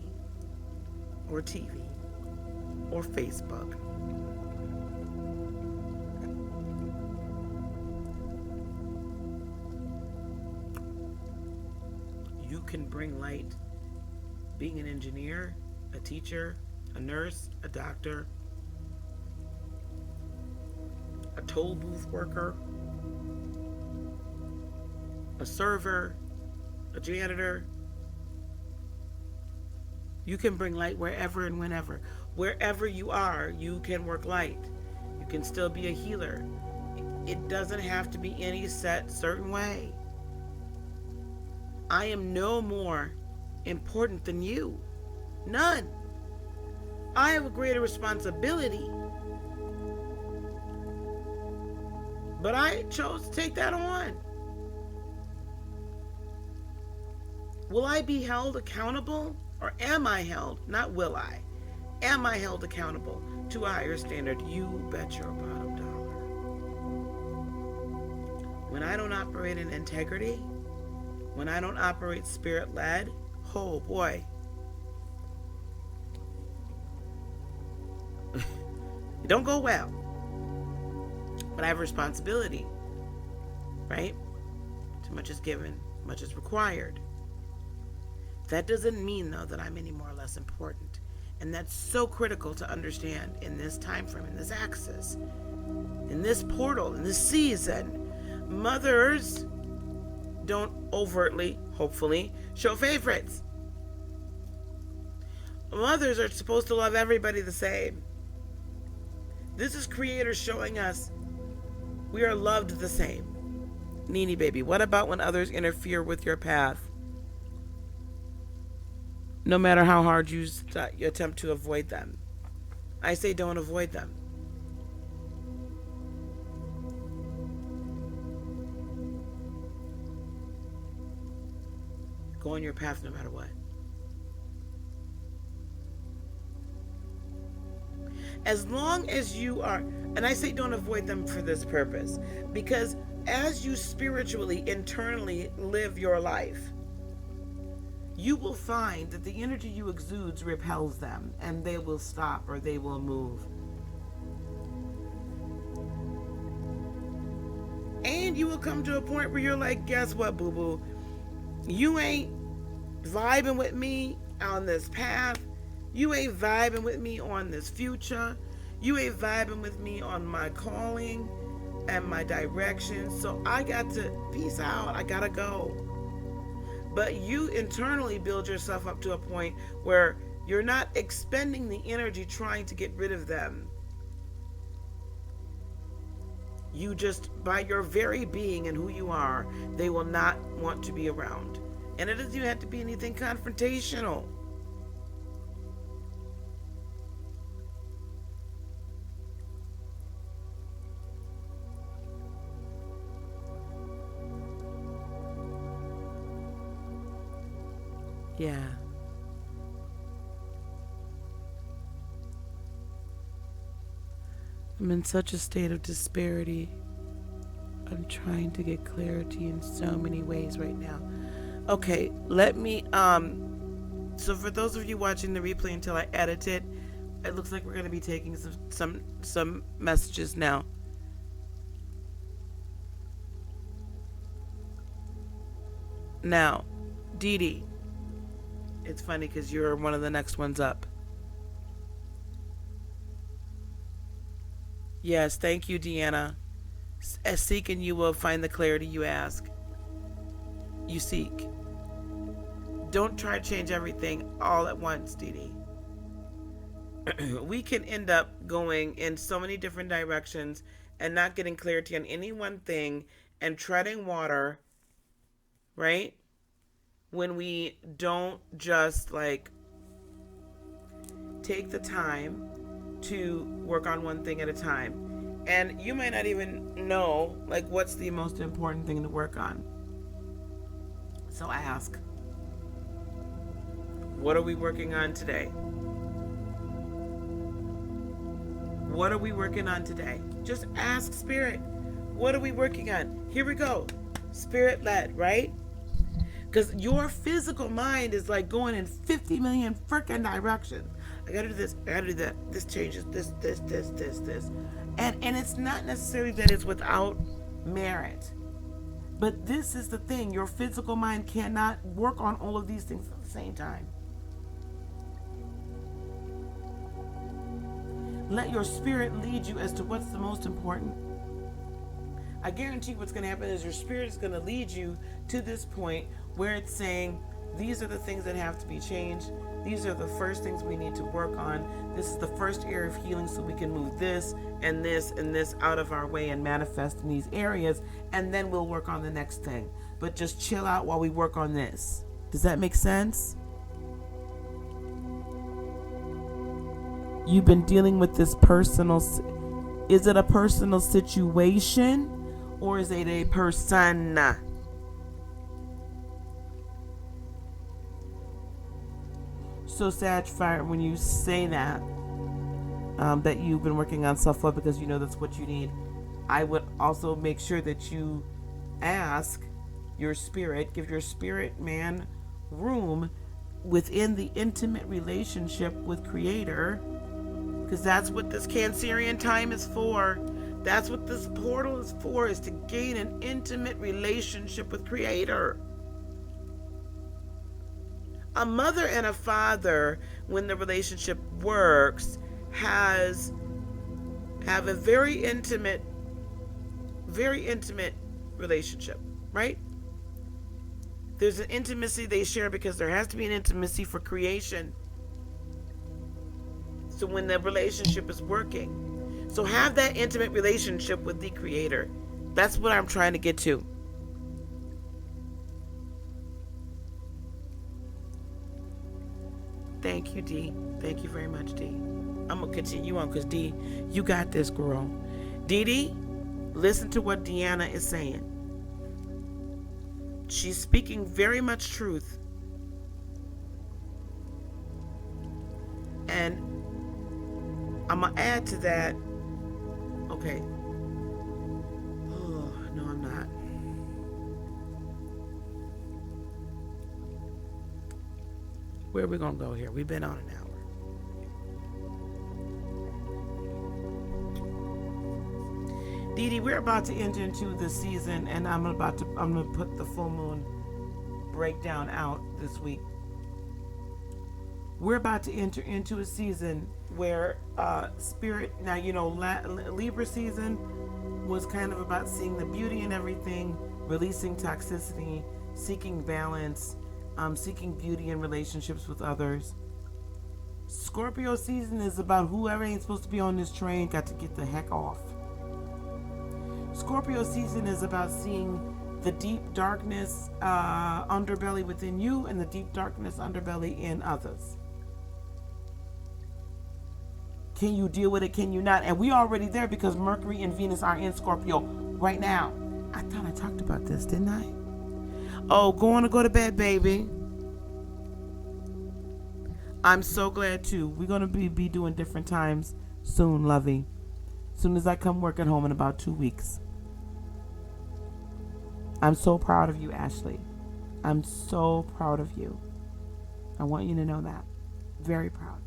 or TV or Facebook. You can bring light being an engineer, a teacher, a nurse, a doctor, a toll booth worker, a server, a janitor. You can bring light wherever and whenever. Wherever you are, you can work light. You can still be a healer. It doesn't have to be any set certain way. I am no more important than you. None. I have a greater responsibility. But I chose to take that on. Will I be held accountable? Or am I held? Not will I. Am I held accountable to a higher standard? You bet your bottom dollar. When I don't operate in integrity, when I don't operate spirit-led, oh boy. It don't go well. But I have a responsibility, right? Too much is given, much is required. That doesn't mean, though, that I'm any more or less important. And that's so critical to understand in this time frame, in this axis, in this portal, in this season. Mothers don't overtly, hopefully, show favorites. Mothers are supposed to love everybody the same. This is Creator showing us we are loved the same. Nini baby, what about when others interfere with your path? No matter how hard you attempt to avoid them. I say don't avoid them. Go on your path no matter what. As long as you are, and I say don't avoid them for this purpose, because as you spiritually, internally live your life, you will find that the energy you exude repels them, and they will stop or they will move. And you will come to a point where you're like, guess what, boo-boo? You ain't vibing with me on this path. You ain't vibing with me on this future. You ain't vibing with me on my calling and my direction. So I got to peace out. I gotta go. But you internally build yourself up to a point where you're not expending the energy trying to get rid of them. You just, by your very being and who you are, they will not want to be around. And it doesn't even have to be anything confrontational. Yeah. I'm in such a state of disparity. I'm trying to get clarity in so many ways right now. Okay, let me so for those of you watching the replay until I edit it, it looks like we're going to be taking some messages now. Now, Dee Dee, it's funny because you're one of the next ones up. Yes, thank you, Deanna. As seek and you will find the clarity you ask. You seek. Don't try to change everything all at once, Dee Dee. We can end up going in so many different directions and not getting clarity on any one thing and treading water, right? When we don't just like take the time to work on one thing at a time. And you might not even know like what's the most important thing to work on. So I ask, what are we working on today? What are we working on today? Just ask Spirit. What are we working on? Here we go. Spirit led, right? Because your physical mind is like going in 50 million freaking directions. I gotta do this. I gotta do that. This changes. This. And it's not necessarily that it's without merit. But this is the thing. Your physical mind cannot work on all of these things at the same time. Let your spirit lead you as to what's the most important. I guarantee what's going to happen is your spirit is going to lead you to this point where it's saying, these are the things that have to be changed. These are the first things we need to work on. This is the first area of healing so we can move this and this and this out of our way and manifest in these areas. And then we'll work on the next thing. But just chill out while we work on this. Does that make sense? You've been dealing with this personal. Is it a personal situation or is it a person? So Sag Fire, when you say that, that you've been working on self-love because you know that's what you need, I would also make sure that you ask your spirit, give your spirit man room within the intimate relationship with Creator, because that's what this Cancerian time is for. That's what this portal is for, is to gain an intimate relationship with Creator. A mother and a father, when the relationship works, have a very intimate relationship, right? There's an intimacy they share because there has to be an intimacy for creation. So when the relationship is working, so have that intimate relationship with the Creator. That's what I'm trying to get to. Thank you, Dee. Thank you very much, Dee. I'm going to continue on because, Dee, you got this, girl. Dee Dee, listen to what Deanna is saying. She's speaking very much truth. And I'm going to add to that. Okay. Oh, no, I'm not. Where are we going to go here? We've been on an hour. Dee Dee, we're about to enter into the season, and I'm going to put the full moon breakdown out this week. We're about to enter into a season where spirit, now, you know, Libra season was kind of about seeing the beauty in everything, releasing toxicity, seeking balance, seeking beauty in relationships with others. Scorpio season is about whoever ain't supposed to be on this train got to get the heck off. Scorpio season is about seeing the deep darkness underbelly within you and the deep darkness underbelly in others. Can you deal with it? Can you not? And we already there because Mercury and Venus are in Scorpio right now. I thought I talked about this, didn't I? Oh, go to bed, baby. I'm so glad too. We're going to be doing different times soon, Lovey. Soon as I come work at home in about 2 weeks. I'm so proud of you, Ashley. I'm so proud of you. I want you to know that. Very proud.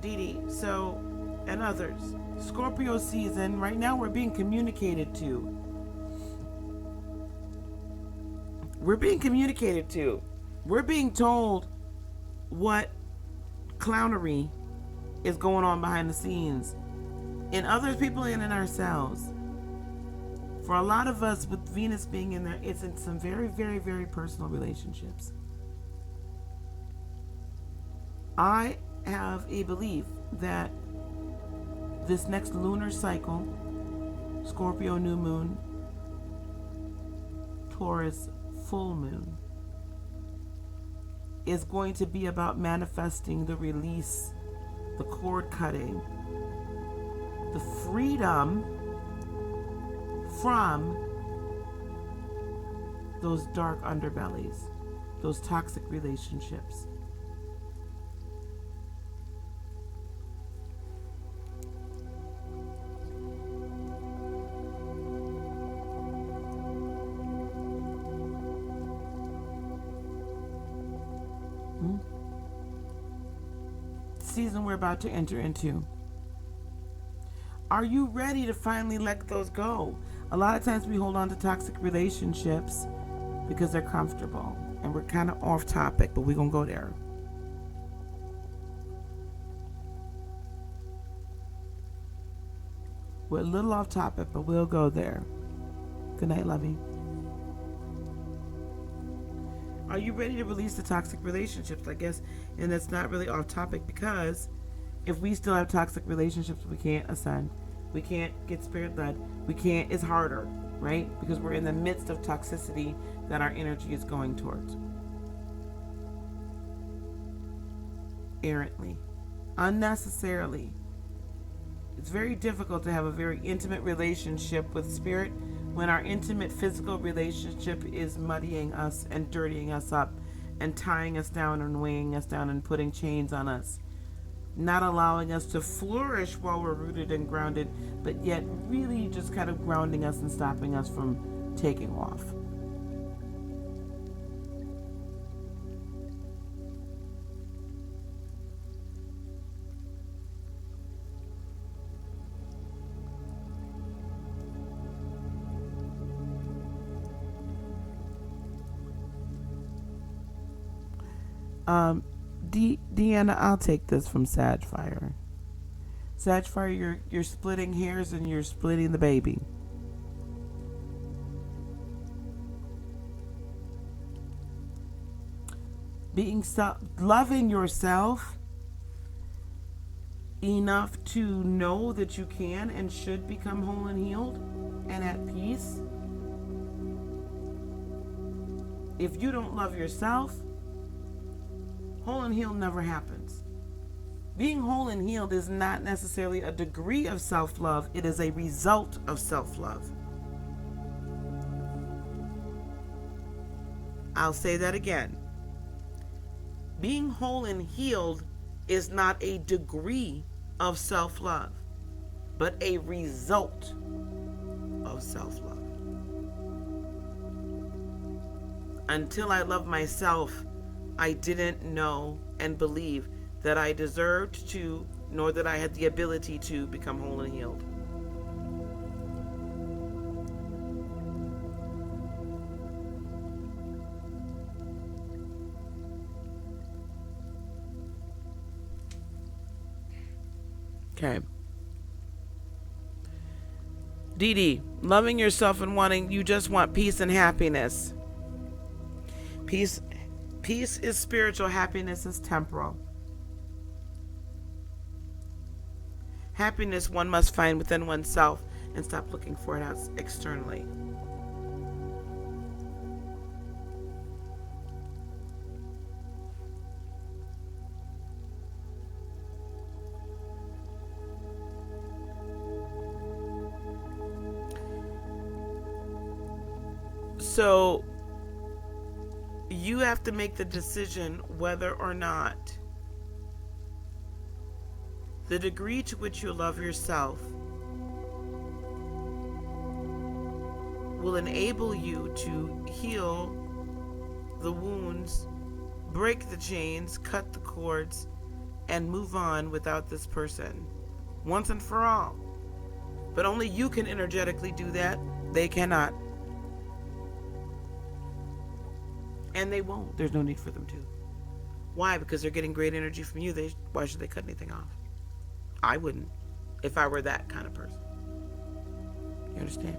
Dee Dee, so, and others. Scorpio season, right now we're being communicated to. We're being communicated to. We're being told what clownery is going on behind the scenes in other people and in ourselves. For a lot of us, with Venus being in there, it's in some very, very, very personal relationships. I have a belief that this next lunar cycle, Scorpio new moon, Taurus full moon, is going to be about manifesting the release, the cord cutting, the freedom from those dark underbellies, those toxic relationships. Season we're about to enter into. Are you ready to finally let those go? A lot of times we hold on to toxic relationships because they're comfortable, and we're kind of off topic, but we're gonna go there. We're a little off topic, but we'll go there. Good night, lovey. Are you ready to release the toxic relationships? I guess, and that's not really off topic, because if we still have toxic relationships, we can't ascend. We can't get spirit led. We can't, it's harder, right? Because we're in the midst of toxicity that our energy is going towards. Errantly. Unnecessarily. It's very difficult to have a very intimate relationship with spirit when our intimate physical relationship is muddying us and dirtying us up and tying us down and weighing us down and putting chains on us, not allowing us to flourish while we're rooted and grounded, but yet really just kind of grounding us and stopping us from taking off. Deanna, I'll take this from Sagfire. Sagfire, you're splitting hairs and you're splitting the baby. Loving yourself enough to know that you can and should become whole and healed and at peace. If you don't love yourself, whole and healed never happens. Being whole and healed is not necessarily a degree of self-love. It is a result of self-love. I'll say that again. Being whole and healed is not a degree of self-love, but a result of self-love. Until I love myself, I didn't know and believe that I deserved to, nor that I had the ability to become whole and healed. Okay. Dee Dee, loving yourself and you just want peace and happiness. Peace is spiritual, happiness is temporal. Happiness one must find within oneself and stop looking for it out externally. So you have to make the decision whether or not the degree to which you love yourself will enable you to heal the wounds, break the chains, cut the cords, and move on without this person once and for all. But only you can energetically do that. They cannot. And they won't. There's no need for them to. Why? Because they're getting great energy from you. Why should they cut anything off? I wouldn't, if I were that kind of person. You understand?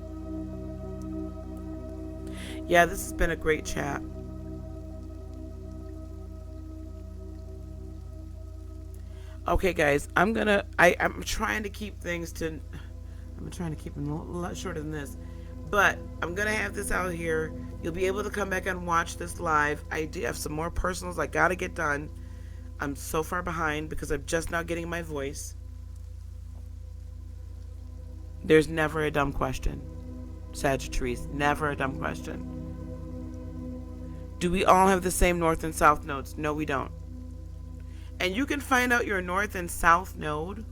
Yeah, this has been a great chat. Okay, guys, I'm trying to keep things to, I'm trying to keep them a lot shorter than this, but I'm going to have this out here. You'll be able to come back and watch this live. I do have some more personals I got to get done. I'm so far behind because I'm just now getting my voice. There's never a dumb question. Sagittarius, never a dumb question. Do we all have the same north and south nodes? No, we don't. And you can find out your north and south node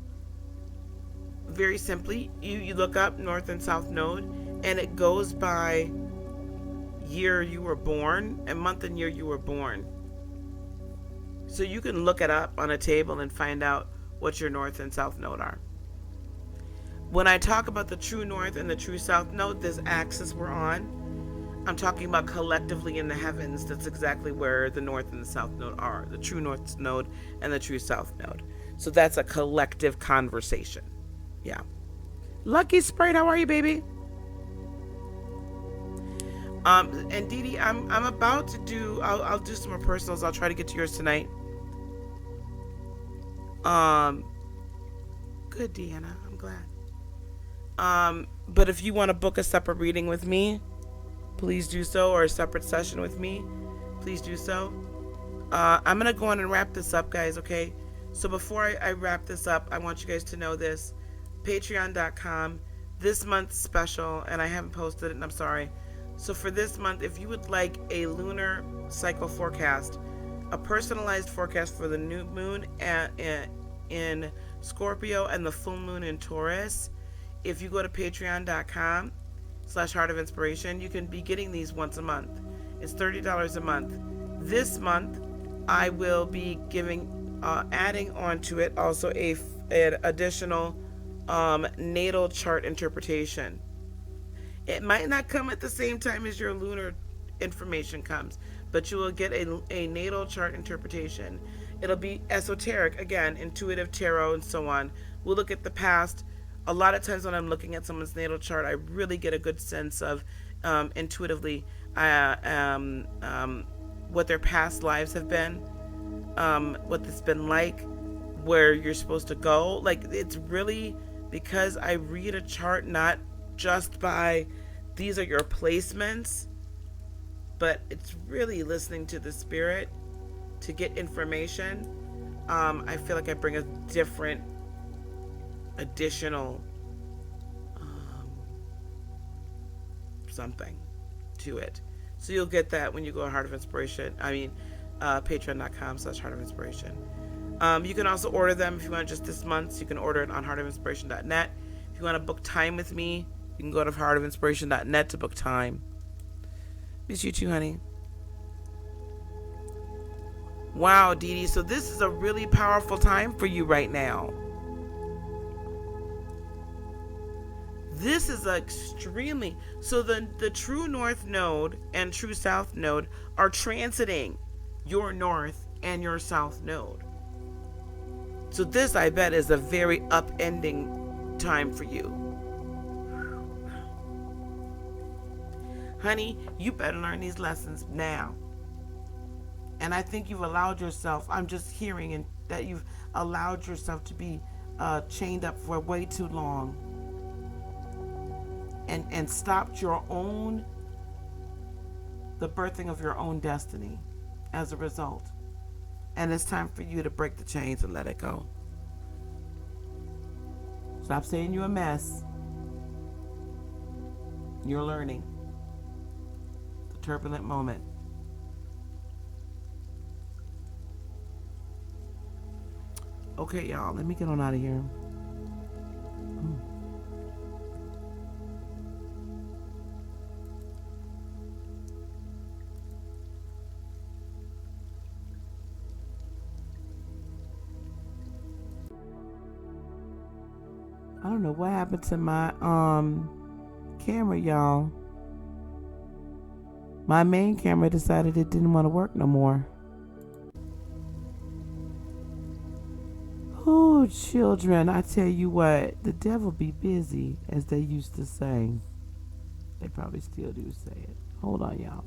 very simply. You look up north and south node, and it goes by year you were born and month and year you were born. So you can look it up on a table and find out what your north and south node are. When I talk about the true north and the true south node, this axis we're on, I'm talking about collectively in the heavens. That's exactly where the north and the south node are. The true north node and the true south node. So that's a collective conversation. Yeah. Lucky Sprite, how are you, baby? And Dee Dee, I'm about to do, I'll do some more personals. I'll try to get to yours tonight. Good, Deanna. I'm glad. But if you want to book a separate reading with me, please do so, or a separate session with me, please do so. I'm going to go on and wrap this up, guys, okay? So before I wrap this up, I want you guys to know this. Patreon.com, this month's special, and I haven't posted it, and I'm sorry. So for this month, if you would like a lunar cycle forecast, a personalized forecast for the new moon in Scorpio and the full moon in Taurus, if you go to patreon.com/Heart of Inspiration, you can be getting these once a month. It's $30 a month. This month, I will be adding onto it also an additional natal chart interpretation. It might not come at the same time as your lunar information comes, but you will get a natal chart interpretation. It'll be esoteric, again, intuitive tarot and so on. We'll look at the past. A lot of times when I'm looking at someone's natal chart, I really get a good sense of intuitively what their past lives have been, what it's been like, where you're supposed to go. Like, it's really because I read a chart not just by these are your placements, but it's really listening to the spirit to get information. I feel like I bring a different additional something to it. So you'll get that when you go to Heart of Inspiration. Patreon.com/Heart of Inspiration. You can also order them if you want just this month. So you can order it on heartofinspiration.net. If you want to book time with me, you can go to heartofinspiration.net to book time. Miss you too, honey. Wow, Dee Dee. So this is a really powerful time for you right now. This is extremely, so the true north node and true south node are transiting your north and your south node. So this, I bet, is a very upending time for you. Honey, you better learn these lessons now. And I think you've allowed yourself, I'm just hearing that you've allowed yourself to be chained up for way too long. And stopped the birthing of your own destiny as a result. And it's time for you to break the chains and let it go. Stop saying you're a mess. You're learning. turbulent moment. Okay, y'all, let me get on out of here. I don't know what happened to my camera, y'all. My main camera decided it didn't want to work no more. Oh, children, I tell you what, the devil be busy, as they used to say. They probably still do say it. Hold on, y'all.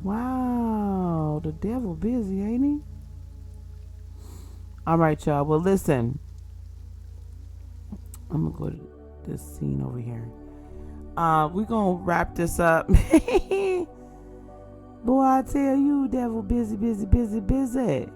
Wow, the devil busy, ain't he? All right, y'all. Well, listen. I'm gonna go to this scene over here. We're gonna wrap this up. Boy, I tell you, devil busy, busy, busy, busy.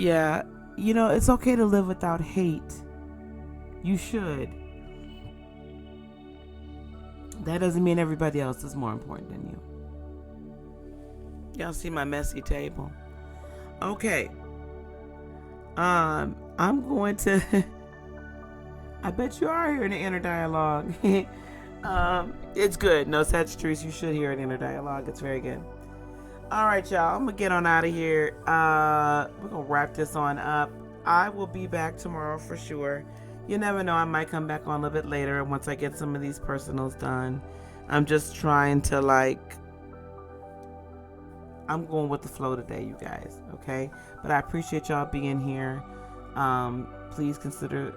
Yeah, you know, it's okay to live without hate. You should. That doesn't mean everybody else is more important than you. Y'all see my messy table? Okay. I'm going to I bet you are hearing the inner dialogue. It's good. No, Sagittarius, you should hear an inner dialogue. It's very good. All right, y'all. I'm gonna get on out of here. We're gonna wrap this on up. I will be back tomorrow for sure. You never know. I might come back on a little bit later once I get some of these personals done. I'm just trying to I'm going with the flow today, you guys. Okay, but I appreciate y'all being here. Please consider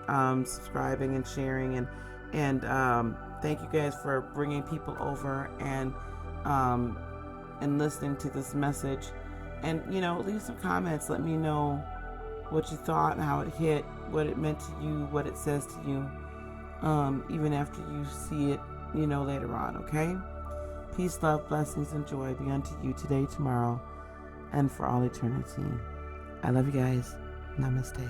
subscribing and sharing, and thank you guys for bringing people over and listening to this message. And leave some comments. Let me know what you thought, how it hit, what it meant to you, what it says to you, even after you see it later on. Okay, peace, love, blessings, and joy be unto you today, tomorrow, and for all eternity. I love you guys. Namaste.